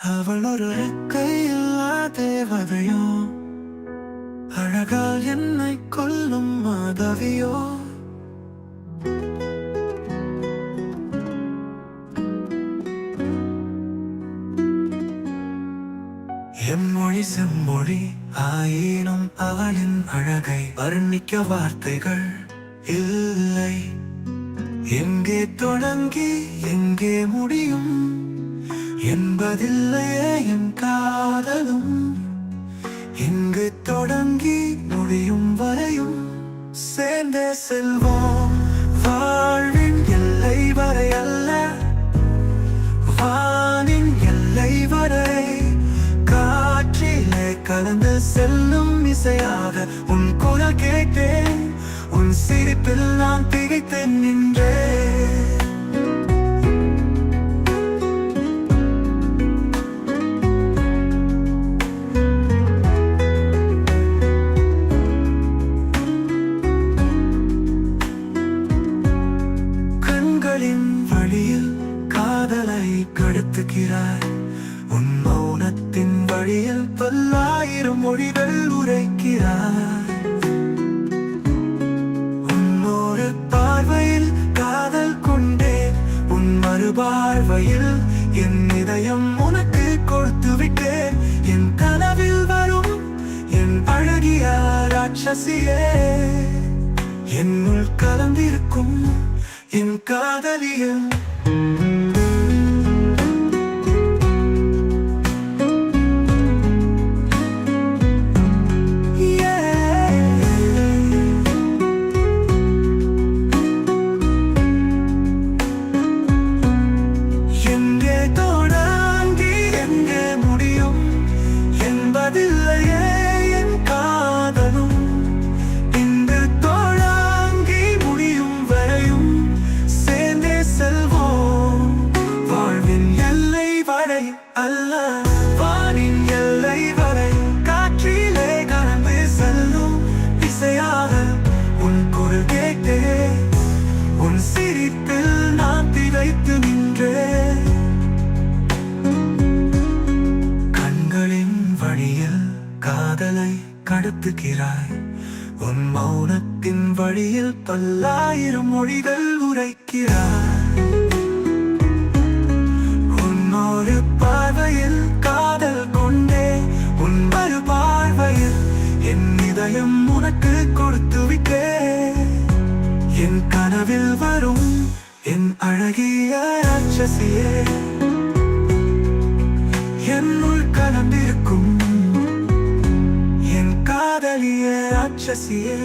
அவள் ஒரு ரெக்கையில்லா தேவதையோ, அழகால் என்னை கொல்லும் மாதவியோ. எம்மொழி செம்மொழி ஆயினும் அவளின் அழகை வர்ணிக்க வார்த்தைகள் இல்லை. எங்கே தொடங்கி எங்கே முடியும் என்பதில்லையே என் காதலும். இங்கு தொடங்கி முடியும் வரையும் சேர்ந்தே செல்வோம். வாழ்வின் எல்லை வரை அல்ல, வானின் எல்லை வரை. காற்றிலே கலந்து செல்லும் இசையாக உன் குரல் கேட்டேன். உன் சிரிப்பில் நான் திகைத்து நின்றேன். கண்களின் வழியில் காதலை கடத்துகிறாய். உன் மௌனத்தின் வழியில் பல்லாயிரம் மொழிகள் உரைக்கிறாய். உன்னொரு பார்வையில் காதல் கொண்டேன். உன் மறுபார்வையில் என் இதயம் உனக்கு கொடுத்து விட்டேன். என் கனவில் வரும் என் அழகிய ராட்சசியே, என்னுள் கலந்திருக்கும் என் காதலியல். எங்கே தொடங்கி எங்கே முடியும் என்பதில்லையே என் காதலும். இங்கு தொடங்கி முடியும் வரையும் சேர்ந்தே செல்வோம். வாழ்வின் எல்லை வரை அல்ல, வானின் எல்லை வரை. காற்றிலே கலந்து செல்லும் இசையாக உன் குரல் கேட்டே. உன் சிரிப்பில் நான் திகைத்து நின்றேன். கண்களின் வழியில் காதலை கடத்துகிறாய். உன் மௌனத்தின் வழியில் பல்லாயிரம் மொழிகள் உரைக்கிறாய். உன்னொரு பார்வையில் காதல் கொண்டே. உன் மறுபார்வையில் என் இதயம் உனக்கு கொடுத்து விட்டேன். என் கனவில் வரும் என் அழகிய ராட்சசியே, என்னுள் கலந்திருக்கும் என் காதலிய ராட்சசியே.